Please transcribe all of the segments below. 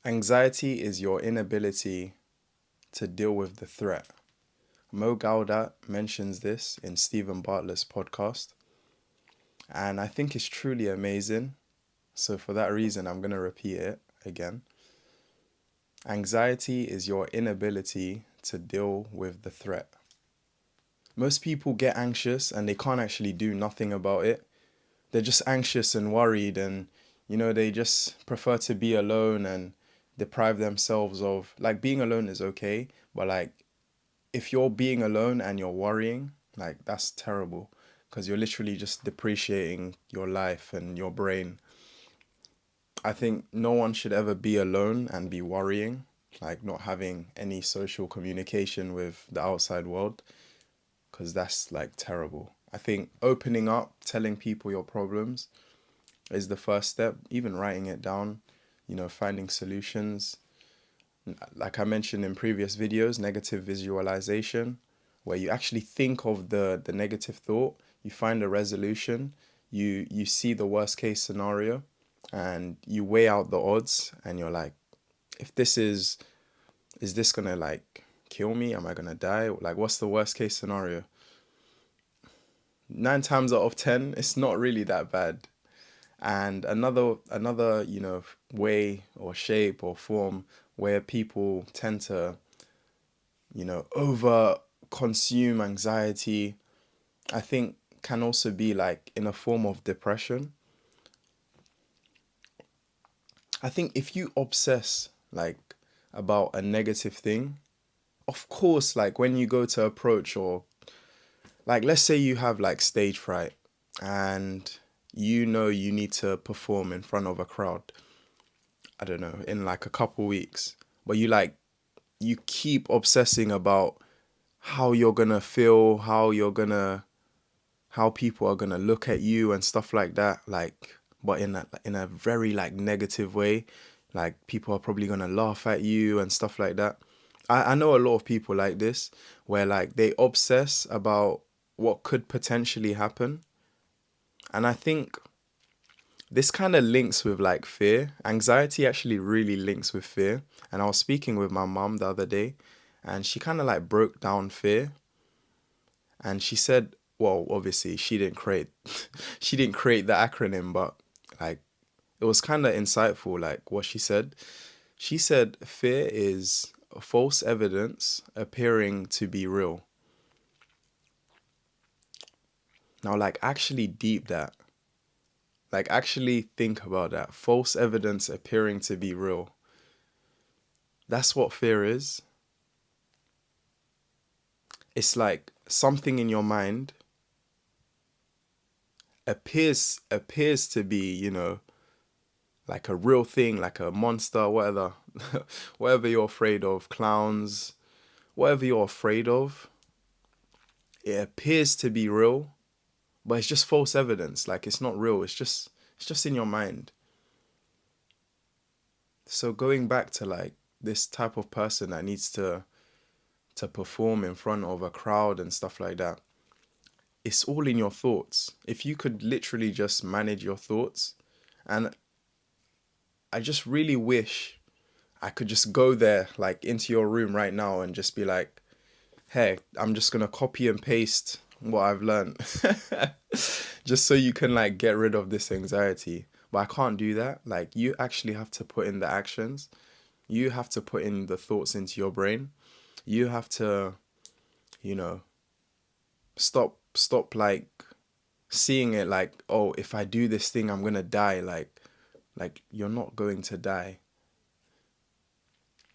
Anxiety is your inability to deal with the threat. Mo Gaudat mentions this in Stephen Bartlett's podcast, and I think it's truly amazing. So, for that reason, I'm going to repeat it again. Anxiety is your inability to deal with the threat. Most people get anxious and they can't actually do nothing about it. They're just anxious and worried, and they just prefer to be alone and deprive themselves of, like, being alone is okay, but like if you're being alone and you're worrying, like, that's terrible, because you're literally just depreciating your life and your brain. I think no one should ever be alone and be worrying, like not having any social communication with the outside world, because that's like terrible. I think opening up, telling people your problems is the first step, even writing it down, finding solutions. Like I mentioned in previous videos, negative visualization, where you actually think of the negative thought, you find a resolution, you see the worst case scenario, and you weigh out the odds, and you're like, if this is this gonna like kill me? Am I gonna die? Like, what's the worst case scenario? 9 times out of 10, it's not really that bad. And another way or shape or form where people tend to over consume anxiety, I think, can also be like in a form of depression. I think if you obsess like about a negative thing, of course, like when you go to approach, or like let's say you have like stage fright, and you need to perform in front of a crowd, I don't know, in like a couple weeks, but you keep obsessing about how you're gonna feel, how people are gonna look at you and stuff like that, like, but in a very like negative way. Like, people are probably gonna laugh at you and stuff like that. I know a lot of people like this, where like they obsess about what could potentially happen. And I think this kind of links with like fear. Anxiety actually really links with fear. And I was speaking with my mum the other day, and she kind of like broke down fear. And she said, well, obviously she didn't create she didn't create the acronym, but like it was kind of insightful, like what she said. She said fear is false evidence appearing to be real. Now, like, actually deep that. Like, actually think about that. False evidence appearing to be real. That's what fear is. It's like something in your mind appears to be, like a real thing, like a monster, whatever. Whatever you're afraid of, clowns, whatever you're afraid of, it appears to be real, but it's just false evidence. Like, it's not real. It's just in your mind. So going back to like this type of person that needs to perform in front of a crowd and stuff like that, it's all in your thoughts. If you could literally just manage your thoughts, and I just really wish I could just go there, like into your room right now, and just be like, hey, I'm just gonna copy and paste what I've learned, just so you can like get rid of this anxiety. But I can't do that. Like, you actually have to put in the actions. You have to put in the thoughts into your brain. You have to, you know, stop like seeing it like, oh, if I do this thing, I'm gonna die. Like you're not going to die.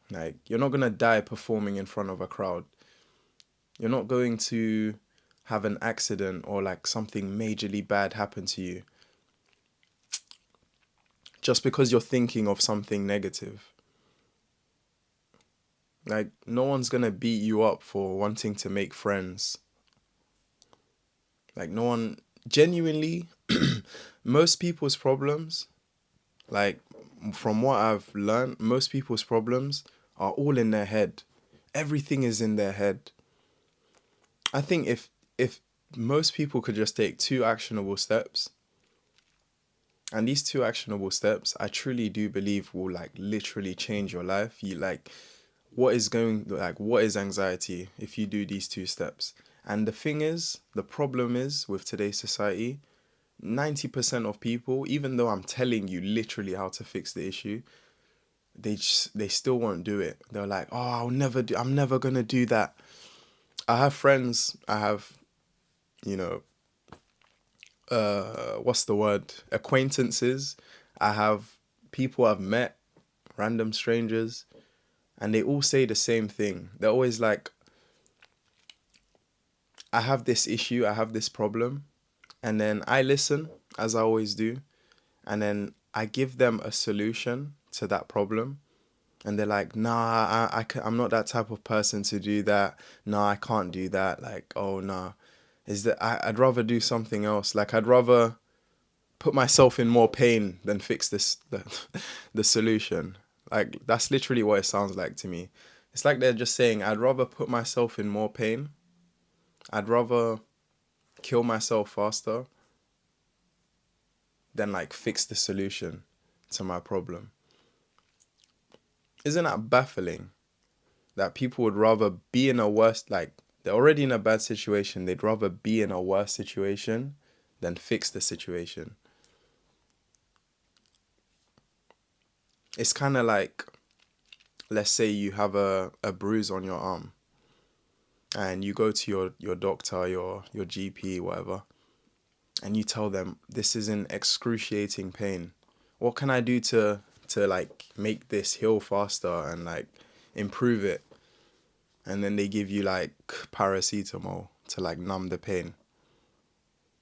Like, you're not gonna die performing in front of a crowd. You're not going to have an accident or like something majorly bad happen to you just because you're thinking of something negative. Like, no one's gonna beat you up for wanting to make friends. Like, no one, genuinely, most people's problems, like, from what I've learned, most people's problems are all in their head. Everything is in their head. I think if most people could just take two actionable steps, And these two actionable steps, I truly do believe will like literally change your life. You like what is anxiety if you do these two steps? And the thing is, the problem is with today's society, 90% of people, even though I'm telling you literally how to fix the issue, they still won't do it. They're like, "Oh, I'm never going to do that." I have friends, I have, you know, what's the word? Acquaintances. I have people I've met, random strangers, and they all say the same thing. They're always like, I have this issue, I have this problem, and then I listen, as I always do, and then I give them a solution to that problem, and they're like, nah, I'm not that type of person to do that. Nah, I can't do that. Like, oh, nah. I'd rather do something else. Like, I'd rather put myself in more pain than fix the solution. Like, that's literally what it sounds like to me. It's like they're just saying, I'd rather put myself in more pain. I'd rather kill myself faster than like fix the solution to my problem. Isn't that baffling? That people would rather be in a worse, like they're already in a bad situation, they'd rather be in a worse situation than fix the situation. It's kind of like, let's say you have a bruise on your arm and you go to your doctor, your GP, whatever, and you tell them this is in excruciating pain. What can I do to like make this heal faster and like improve it? And then they give you like paracetamol to like numb the pain.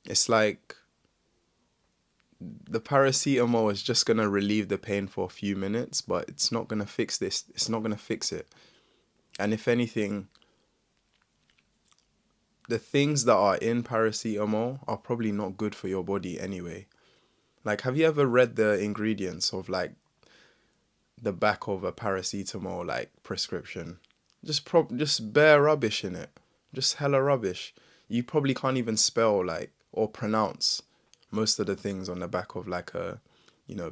It's like the paracetamol is just gonna relieve the pain for a few minutes, but it's not gonna fix this. It's not gonna fix it. And if anything, the things that are in paracetamol are probably not good for your body anyway. Like, have you ever read the ingredients of like the back of a paracetamol like prescription? Just bare rubbish in it. Just hella rubbish. You probably can't even spell like or pronounce most of the things on the back of like a,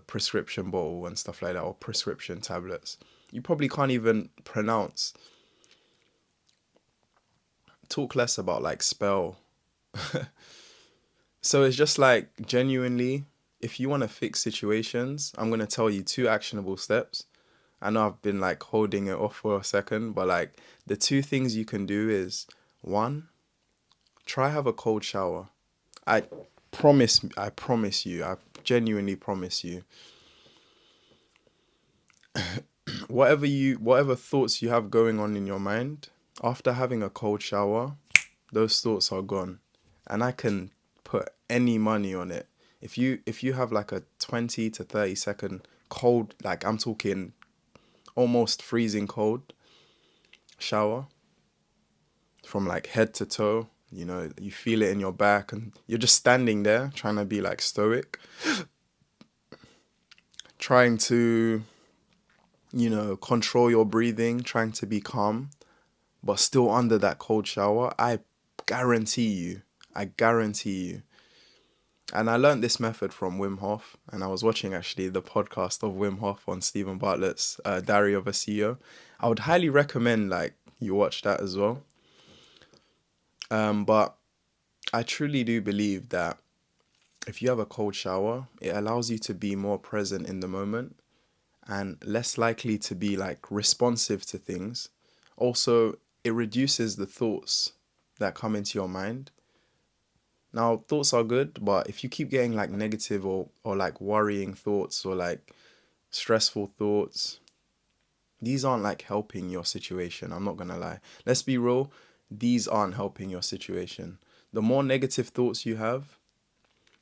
prescription bottle and stuff like that, or prescription tablets. You probably can't even pronounce. Talk less about like spell. So it's just like genuinely, if you want to fix situations, I'm going to tell you two actionable steps. I know I've been like holding it off for a second, but like the two things you can do is one, try have a cold shower. I promise you, I genuinely promise you, whatever thoughts you have going on in your mind, after having a cold shower, those thoughts are gone. And I can put any money on it. If you have like a 20 to 30-second cold, like I'm talking almost freezing cold shower from like head to toe, you feel it in your back and you're just standing there trying to be like stoic, trying to, control your breathing, trying to be calm, but still under that cold shower. Guarantee I guarantee you. And I learned this method from Wim Hof, and I was watching actually the podcast of Wim Hof on Stephen Bartlett's Diary of a CEO. I would highly recommend like you watch that as well. But I truly do believe that if you have a cold shower, it allows you to be more present in the moment and less likely to be like responsive to things. Also, it reduces the thoughts that come into your mind. Now, thoughts are good, but if you keep getting like negative or like worrying thoughts or like stressful thoughts, these aren't like helping your situation. I'm not gonna lie. Let's be real, these aren't helping your situation. The more negative thoughts you have,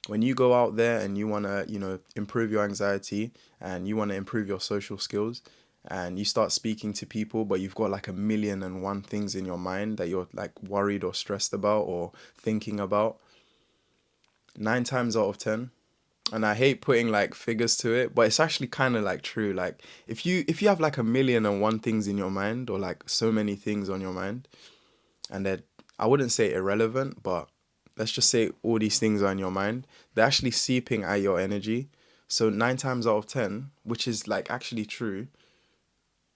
when you go out there and you want to, improve your anxiety and you want to improve your social skills and you start speaking to people, but you've got like a million and one things in your mind that you're like worried or stressed about or thinking about, 9 times out of 10, and I hate putting like figures to it, but it's actually kind of like true. Like if you have like a million and one things in your mind or like so many things on your mind, and they're, I wouldn't say irrelevant, but let's just say all these things are in your mind, they're actually seeping at your energy. So 9 times out of 10, which is like actually true,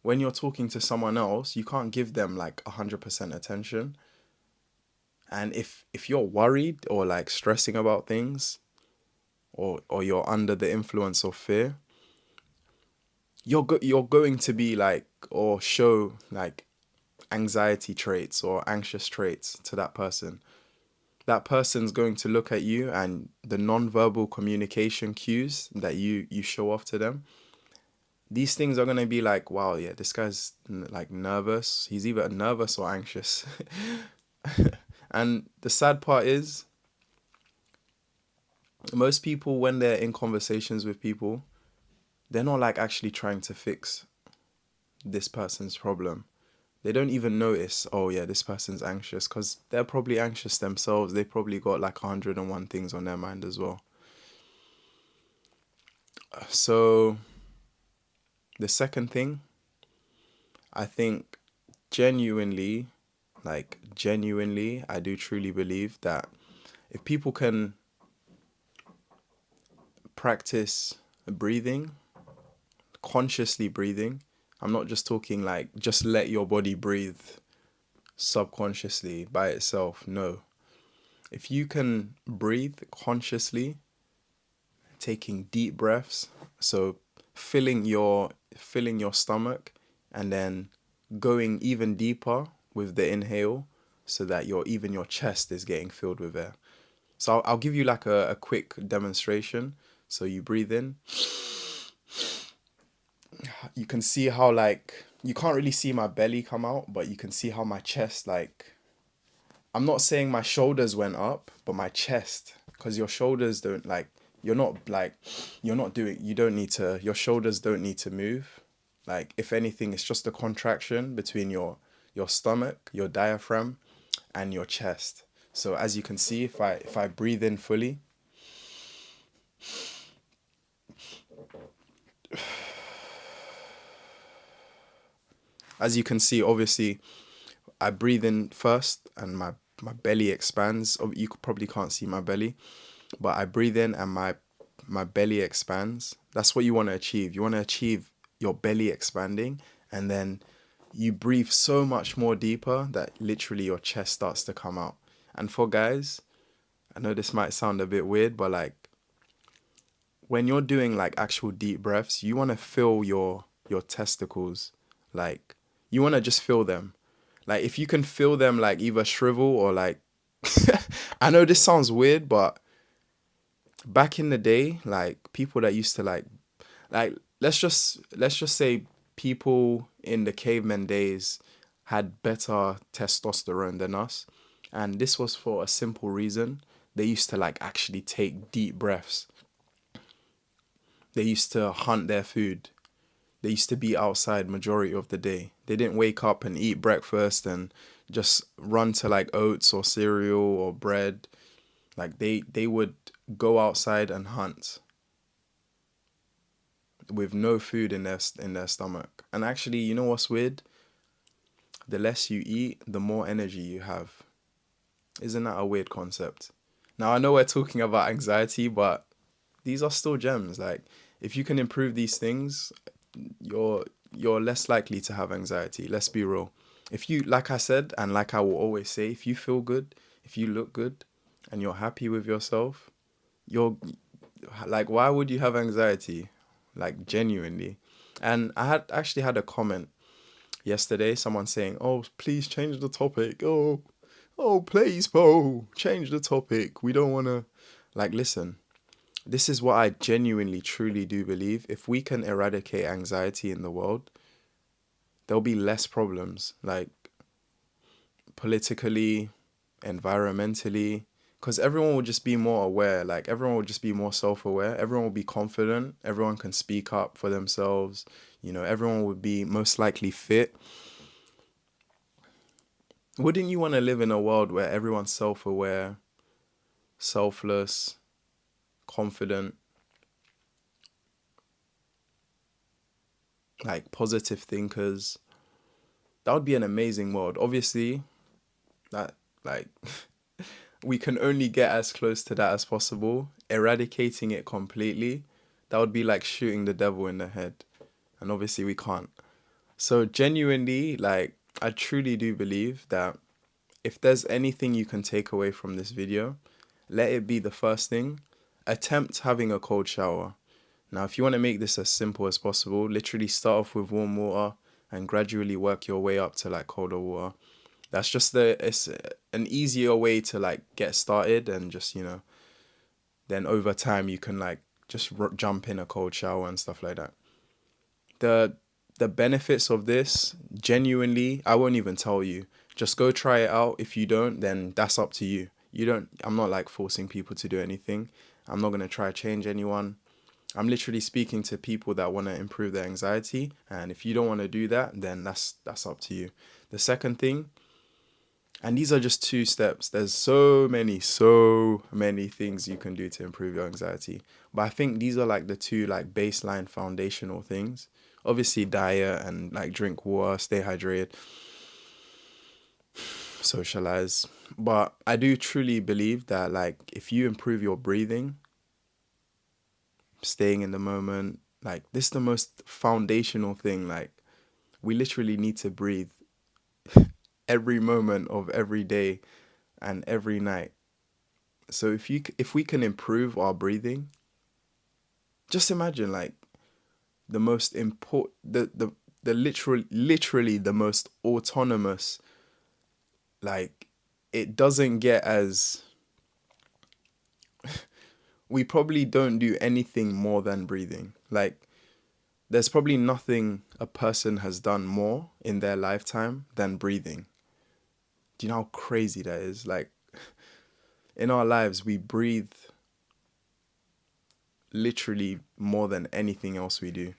when you're talking to someone else, you can't give them like 100% attention. And if you're worried or like stressing about things, or you're under the influence of fear, you're going to be like, or show like anxiety traits or anxious traits to that person. That person's going to look at you, and the non-verbal communication cues that you show off to them, these things are going to be like, wow, yeah, this guy's like nervous. He's either nervous or anxious. And the sad part is, most people, when they're in conversations with people, they're not like actually trying to fix this person's problem. They don't even notice, oh yeah, this person's anxious, because they're probably anxious themselves. They probably got like 101 things on their mind as well. So the second thing, I think genuinely, I do truly believe that if people can practice breathing, consciously breathing, I'm not just talking like just let your body breathe subconsciously by itself. No. If you can breathe consciously, taking deep breaths, so filling your stomach, and then going even deeper with the inhale, so that your chest is getting filled with air. So I'll give you like a quick demonstration. So you breathe in. You can see how like you can't really see my belly come out, but you can see how my chest, like, I'm not saying my shoulders went up, but my chest, because your shoulders don't like, you're not like, you don't need to, your shoulders don't need to move. Like, if anything, it's just a contraction between your stomach, your diaphragm, and your chest. So as you can see, if I breathe in fully, as you can see, obviously, I breathe in first and my belly expands. Oh, you probably can't see my belly, but I breathe in and my belly expands. That's what you want to achieve. You want to achieve your belly expanding, and then you breathe so much more deeper that literally your chest starts to come out. And for guys, I know this might sound a bit weird, but like when you're doing like actual deep breaths, you want to feel your testicles. Like, you want to just feel them. Like, if you can feel them like either shrivel or like I know this sounds weird, but back in the day, like people that used to like let's just say people in the caveman days had better testosterone than us. And this was for a simple reason. They used to like actually take deep breaths. They used to hunt their food. They used to be outside majority of the day. They didn't wake up and eat breakfast and just run to like oats or cereal or bread. Like, they would go outside and hunt with no food in their stomach. And actually, you know what's weird? The less you eat, the more energy you have. Isn't that a weird concept? Now, I know we're talking about anxiety, but these are still gems. Like, if you can improve these things, you're you're less likely to have anxiety. Let's be real. If you, like I said, and like I will always say, if you feel good, if you look good, and you're happy with yourself, you're like, why would you have anxiety? Like, genuinely. And I had actually had a comment yesterday, someone saying, "Oh, please change the topic. Oh, please, Bo, change the topic. We don't want to." Like, listen, this is what I genuinely, truly do believe. If we can eradicate anxiety in the world, there'll be less problems, like politically, environmentally, because everyone will just be more aware. Like, everyone will just be more self-aware. Everyone will be confident. Everyone can speak up for themselves. Everyone would be most likely fit. Wouldn't you want to live in a world where everyone's self-aware, selfless, confident, like positive thinkers? That would be an amazing world. Obviously, that, like, we can only get as close to that as possible. Eradicating it completely, That would be like shooting the devil in the head. And obviously we can't. So genuinely, like, I truly do believe that if there's anything you can take away from this video, let it be the first thing. Attempt having a cold shower. Now, if you want to make this as simple as possible, literally start off with warm water and gradually work your way up to like colder water. That's just it's an easier way to like get started, and just, then over time you can like just jump in a cold shower and stuff like that. The benefits of this, genuinely, I won't even tell you. Just go try it out. If you don't, then that's up to you. I'm not like forcing people to do anything. I'm not going to try to change anyone. I'm literally speaking to people that want to improve their anxiety, and if you don't want to do that, then that's up to you. The second thing, and these are just 2 steps. There's so many things you can do to improve your anxiety. But I think these are like the 2 like baseline foundational things. Obviously diet and like drink water, stay hydrated, socialize. But I do truly believe that like if you improve your breathing, staying in the moment, like this is the most foundational thing. Like we literally need to breathe every moment of every day and every night. So if we can improve our breathing, just imagine like the most important, the literally the most autonomous, like it doesn't get as, we probably don't do anything more than breathing. Like there's probably nothing a person has done more in their lifetime than breathing. Do you know how crazy that is? Like in our lives, we breathe literally more than anything else we do.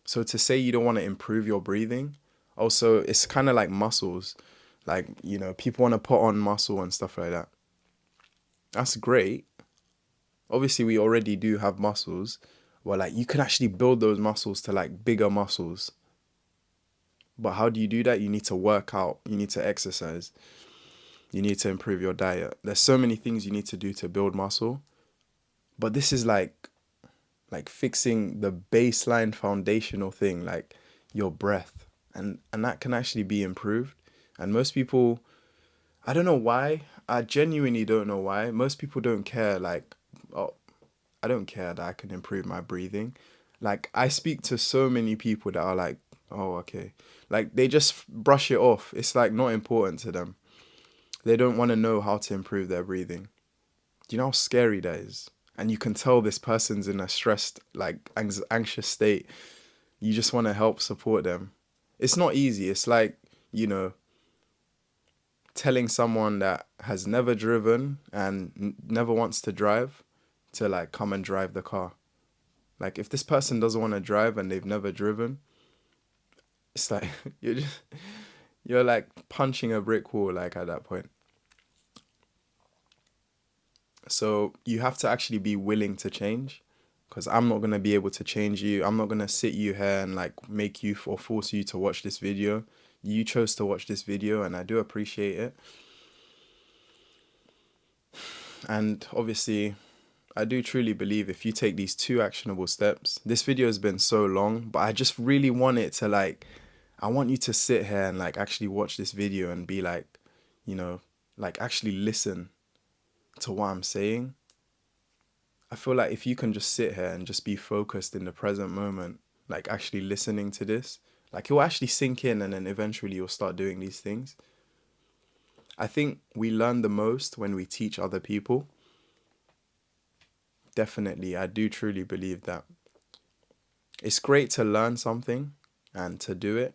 So to say you don't want to improve your breathing, also it's kind of like muscles. Like, people want to put on muscle and stuff like that. That's great. Obviously, we already do have muscles. Well, like you can actually build those muscles to like bigger muscles. But how do you do that? You need to work out. You need to exercise. You need to improve your diet. There's so many things you need to do to build muscle. But this is like fixing the baseline foundational thing, like your breath. And that can actually be improved. And most people, I don't know why. I genuinely don't know why. Most people don't care. Like, oh, I don't care that I can improve my breathing. Like, I speak to so many people that are like, oh, okay. Like, they just brush it off. It's like not important to them. They don't want to know how to improve their breathing. Do you know how scary that is? And you can tell this person's in a stressed, like anxious state. You just want to help support them. It's not easy. It's like, telling someone that has never driven and never wants to drive to like come and drive the car. Like if this person doesn't want to drive and they've never driven, it's like you're like punching a brick wall, like at that point. So you have to actually be willing to change, because I'm not going to be able to change you. I'm not going to sit you here and like make you or force you to watch this video. You chose to watch this video and I do appreciate it. And obviously, I do truly believe if you take these 2 actionable steps, this video has been so long, but I just really want it to like, I want you to sit here and like actually watch this video and be like, like actually listen to what I'm saying. I feel like if you can just sit here and just be focused in the present moment, like actually listening to this, like it will actually sink in, and then eventually you'll start doing these things. I think we learn the most when we teach other people. Definitely, I do truly believe that. It's great to learn something and to do it,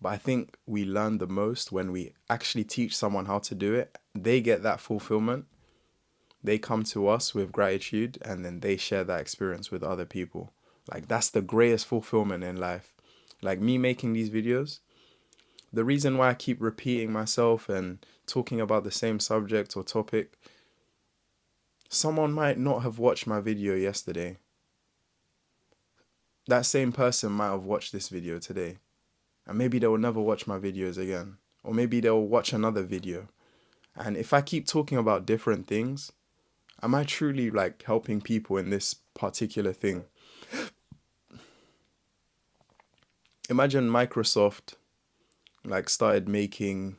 but I think we learn the most when we actually teach someone how to do it. They get that fulfillment. They come to us with gratitude, and then they share that experience with other people. Like that's the greatest fulfillment in life. Like me making these videos, the reason why I keep repeating myself and talking about the same subject or topic, someone might not have watched my video yesterday. That same person might have watched this video today, and maybe they will never watch my videos again, or maybe they'll watch another video. And if I keep talking about different things, Am I truly like helping people in this particular thing? Imagine Microsoft like started making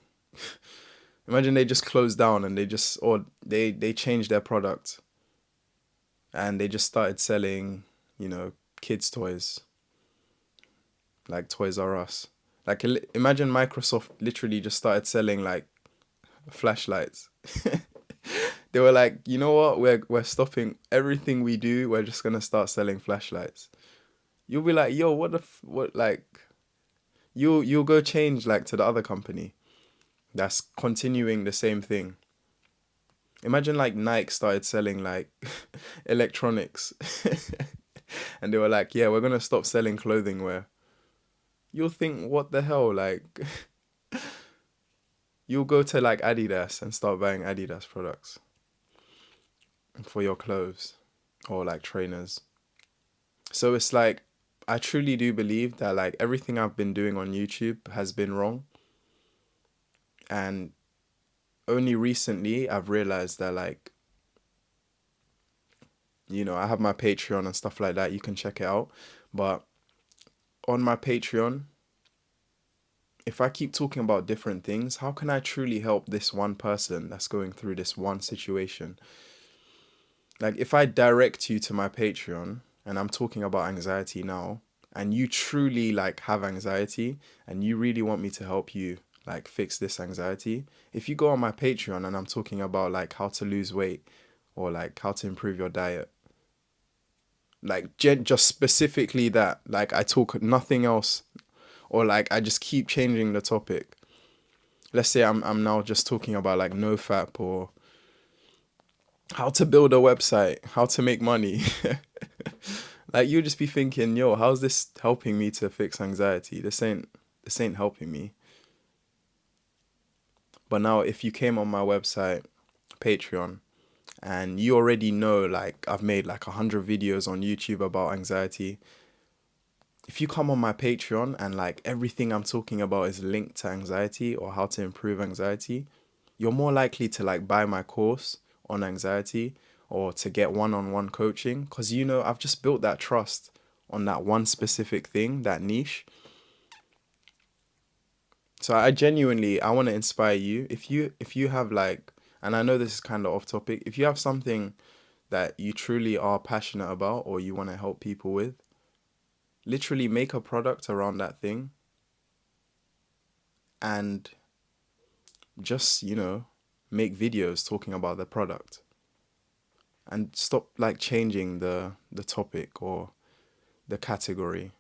imagine they just closed down and they changed their product and they just started selling, kids toys like Toys R Us. Like imagine Microsoft literally just started selling like flashlights. They were like, you know what? We're stopping everything we do. We're just gonna start selling flashlights. You'll be like, yo, what like you'll go change like to the other company that's continuing the same thing. Imagine like Nike started selling like electronics and they were like, yeah, we're gonna stop selling clothing wear. You'll think, what the hell? Like you'll go to like Adidas and start buying Adidas products for your clothes or like trainers. So it's like I truly do believe that like everything I've been doing on YouTube has been wrong. And only recently I've realized that like, I have my Patreon and stuff like that. You can check it out. But on my Patreon, if I keep talking about different things, how can I truly help this one person that's going through this one situation? Like if I direct you to my Patreon and I'm talking about anxiety now, and you truly like have anxiety and you really want me to help you like fix this anxiety, if you go on my Patreon and I'm talking about like how to lose weight or like how to improve your diet, like just specifically that, like I talk nothing else, or like I just keep changing the topic. Let's say I'm now just talking about like nofap or how to build a website, how to make money. Like you'll just be thinking, yo, how's this helping me to fix anxiety? This ain't helping me. But now if you came on my website, Patreon, and you already know like I've made like 100 videos on YouTube about anxiety. If you come on my Patreon and like everything I'm talking about is linked to anxiety or how to improve anxiety, you're more likely to like buy my course on anxiety or to get one-on-one coaching, because I've just built that trust on that one specific thing, that niche. So I want to inspire you. If you have like, and I know this is kind of off topic, if you have something that you truly are passionate about or you want to help people with, literally make a product around that thing and just, make videos talking about the product and stop like changing the topic or the category.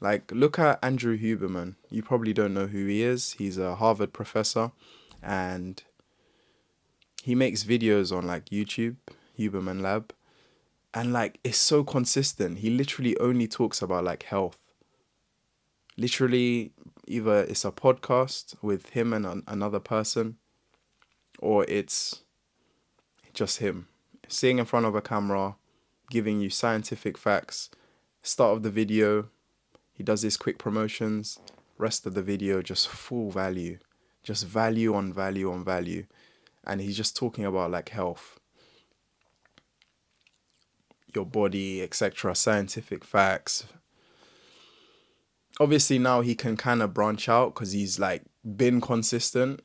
Like look at Andrew Huberman. You probably don't know who he is. He's a Harvard professor and he makes videos on like YouTube, Huberman Lab, and like it's so consistent. He literally only talks about like health. Literally either it's a podcast with him and another person or it's just him sitting in front of a camera giving you scientific facts. Start of the video, he does his quick promotions. Rest of the video, just full value. Just value on value on value. And he's just talking about like health, your body, etc., scientific facts. Obviously now he can kind of branch out because he's like been consistent.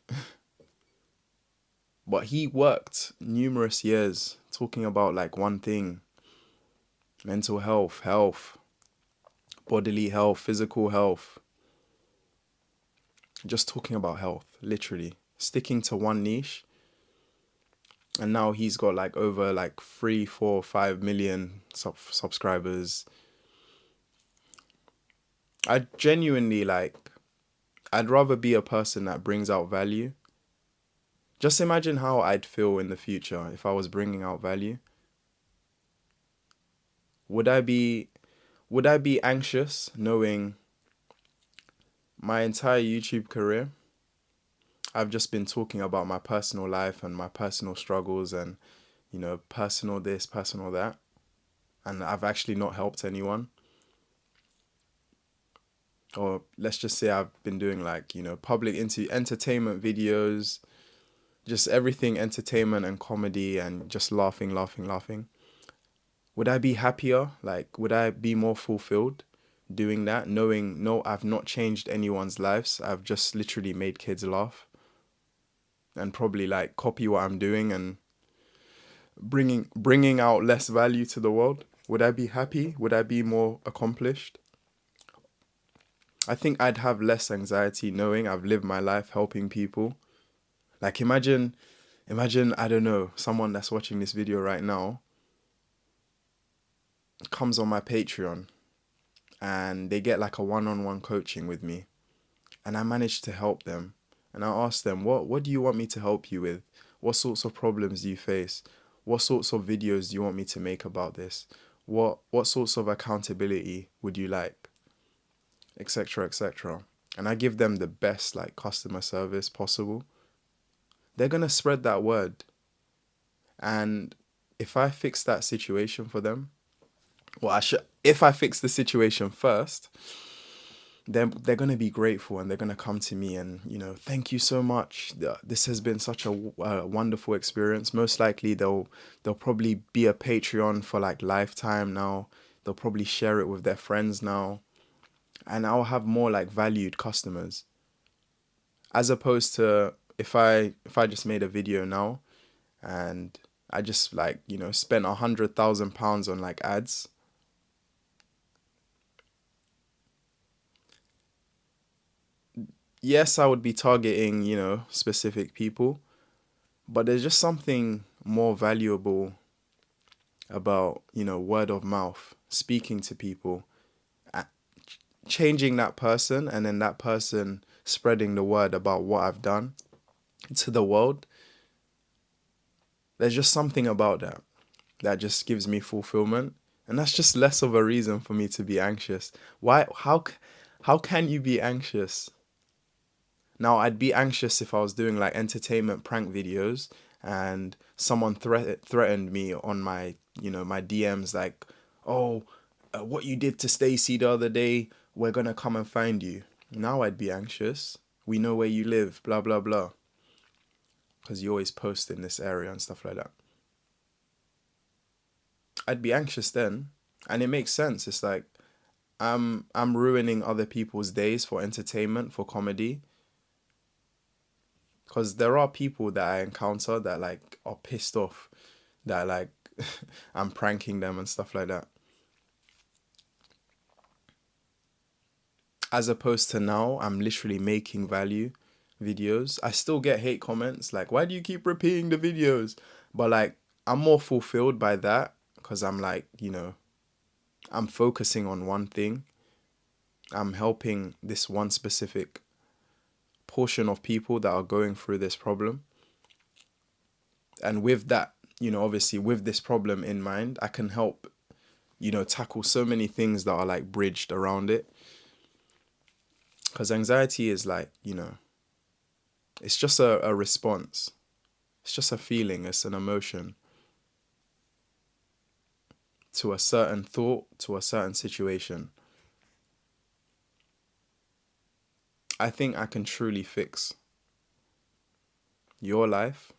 But he worked numerous years talking about like one thing: mental health, bodily health, physical health. Just talking about health, literally. Sticking to one niche. And now he's got like over like 3, 4, 5 million subscribers. I genuinely like, I'd rather be a person that brings out value. Just imagine how I'd feel in the future if I was bringing out value. Would I be anxious knowing my entire YouTube career I've just been talking about my personal life and my personal struggles and, personal this, personal that, and I've actually not helped anyone? Or let's just say I've been doing like, public entertainment videos, just everything entertainment and comedy and just laughing, laughing, laughing. Would I be happier? Like, would I be more fulfilled doing that, knowing, no, I've not changed anyone's lives. I've just literally made kids laugh and probably like copy what I'm doing and bringing out less value to the world. Would I be happy? Would I be more accomplished? I think I'd have less anxiety knowing I've lived my life helping people. Like imagine, I don't know, someone that's watching this video right now comes on my Patreon and they get like a one-on-one coaching with me and I manage to help them. And I ask them, what do you want me to help you with? What sorts of problems do you face? What sorts of videos do you want me to make about this? What sorts of accountability would you like? Etc. etc. And I give them the best like customer service possible. They're gonna spread that word. And if I fix that situation for them, well, if I fix the situation first, they're going to be grateful and they're going to come to me and, thank you so much. This has been such a wonderful experience. Most likely they'll probably be a Patreon for like lifetime now. They'll probably share it with their friends now. And I'll have more like valued customers. As opposed to if I just made a video now and I just like, spent £100,000 on like ads. Yes, I would be targeting, specific people, but there's just something more valuable about, word of mouth, speaking to people, changing that person, and then that person spreading the word about what I've done to the world. There's just something about that just gives me fulfillment. And that's just less of a reason for me to be anxious. Why? How can you be anxious? Now, I'd be anxious if I was doing like entertainment prank videos and someone threatened me on my, my DMs like, oh, what you did to Stacy the other day, we're going to come and find you. Now I'd be anxious. We know where you live, blah, blah, blah. Because you always post in this area and stuff like that. I'd be anxious then. And it makes sense. It's like I'm ruining other people's days for entertainment, for comedy. Because there are people that I encounter that like are pissed off that like I'm pranking them and stuff like that. As opposed to now, I'm literally making value videos. I still get hate comments like, why do you keep repeating the videos? But like, I'm more fulfilled by that because I'm like, I'm focusing on one thing. I'm helping this one specific portion of people that are going through this problem. And with that, obviously with this problem in mind, I can help, tackle so many things that are like bridged around it. Because anxiety is like, it's just a response. It's just a feeling. It's an emotion to a certain thought, to a certain situation. I think I can truly fix your life,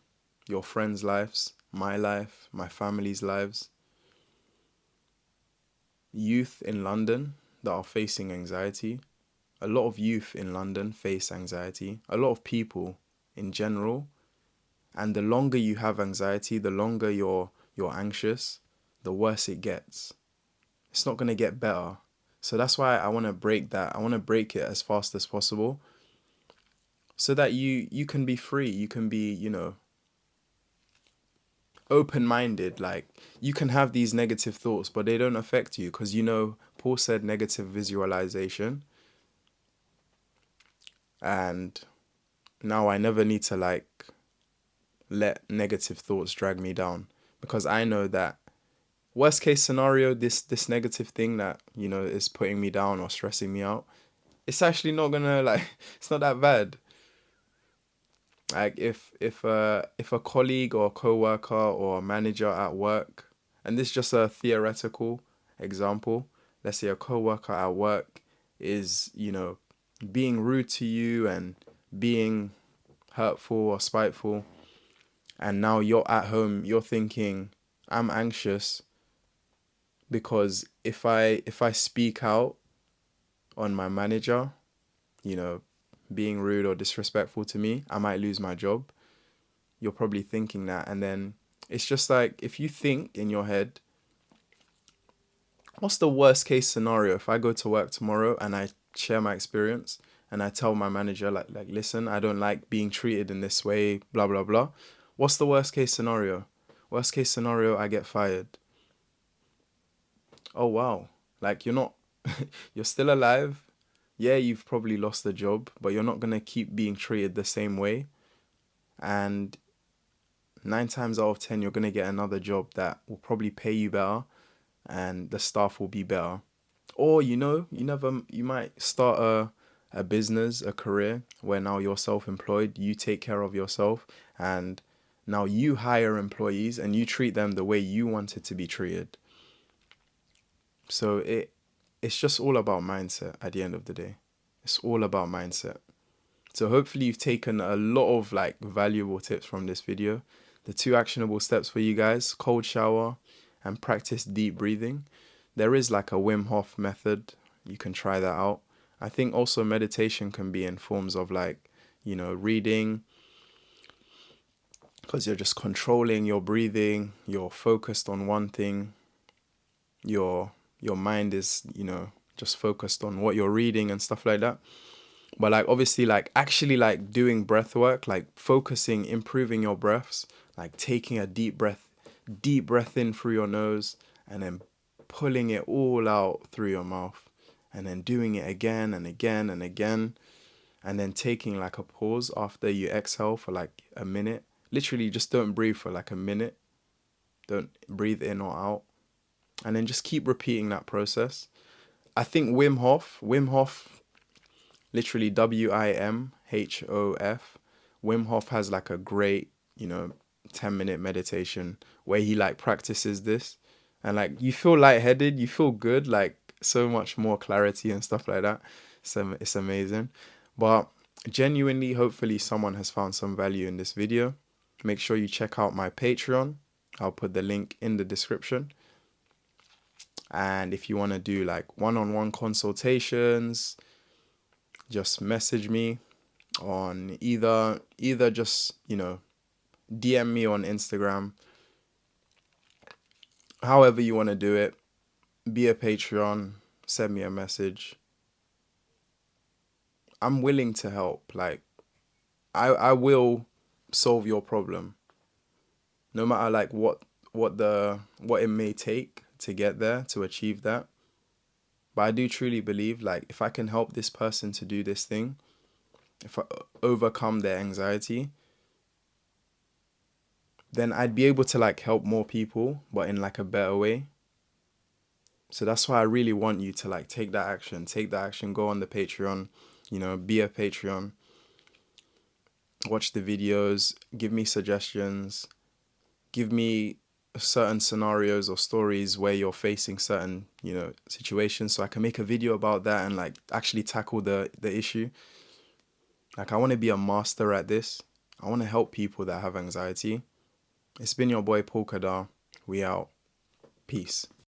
your friends' lives, my life, my family's lives. Youth in London that are facing anxiety. A lot of youth in London face anxiety. A lot of people in general. And the longer you have anxiety, the longer you're anxious, the worse it gets. It's not going to get better. So that's why I want to break that. I want to break it as fast as possible so that you can be free. You can be, open-minded. Like, you can have these negative thoughts, but they don't affect you because, Paul said negative visualization. And now I never need to, like, let negative thoughts drag me down because I know that worst case scenario, this negative thing that, is putting me down or stressing me out, it's actually not gonna like, it's not that bad. Like if a colleague or a coworker or a manager at work, and this is just a theoretical example, let's say a coworker at work is, being rude to you and being hurtful or spiteful, And now you're at home, you're thinking, I'm anxious because if I speak out on my manager, you know, being rude or disrespectful to me, I might lose my job. You're probably thinking that. And then it's just like, if you think in your head, what's the worst case scenario if I go to work tomorrow and I share my experience and I tell my manager, like listen, I don't like being treated in this way, blah blah blah. What's the worst case scenario? Worst case scenario, I get fired. Oh wow. Like you're not you're still alive. Yeah, you've probably lost the job, but you're not gonna keep being treated the same way. And 9 times out of 10, you're gonna get another job that will probably pay you better and the staff will be better. Or you might start a business, a career where now you're self-employed, you take care of yourself, and now you hire employees and you treat them the way you want it to be treated. So it's just all about mindset at the end of the day. It's all about mindset. So hopefully you've taken a lot of like valuable tips from this video. The 2 actionable steps for you guys: cold shower and practice deep breathing. There is like a Wim Hof method. You can try that out. I think also meditation can be in forms of like, reading, because you're just controlling your breathing, you're focused on one thing. Your mind is, just focused on what you're reading and stuff like that. But like obviously like actually like doing breath work, like focusing, improving your breaths, like taking a deep breath in through your nose and then pulling it all out through your mouth, and then doing it again and again and again, and then taking like a pause after you exhale for like a minute. Literally just don't breathe for like a minute. Don't breathe in or out. And then just keep repeating that process. I think Wim Hof, literally WIMHOF. Wim Hof has like a great, 10-minute meditation where he like practices this, and like you feel lightheaded, you feel good, like so much more clarity and stuff like that. So it's amazing. But genuinely, hopefully someone has found some value in this video. Make sure you check out my Patreon. I'll put the link in the description. And if you want to do like one-on-one consultations, just message me on either just, DM me on Instagram. However you want to do it, be a Patreon, send me a message. I'm willing to help. Like I will solve your problem. No matter like what it may take to get there, to achieve that. But I do truly believe like if I can help this person to do this thing, if I overcome their anxiety, then I'd be able to like help more people, but in like a better way. So that's why I really want you to like take that action, go on the Patreon, be a Patreon, watch the videos, give me suggestions, give me certain scenarios or stories where you're facing certain, situations, so I can make a video about that and like actually tackle the issue. Like I want to be a master at this. I want to help people that have anxiety. It's been your boy Paul Khadar. We out. Peace.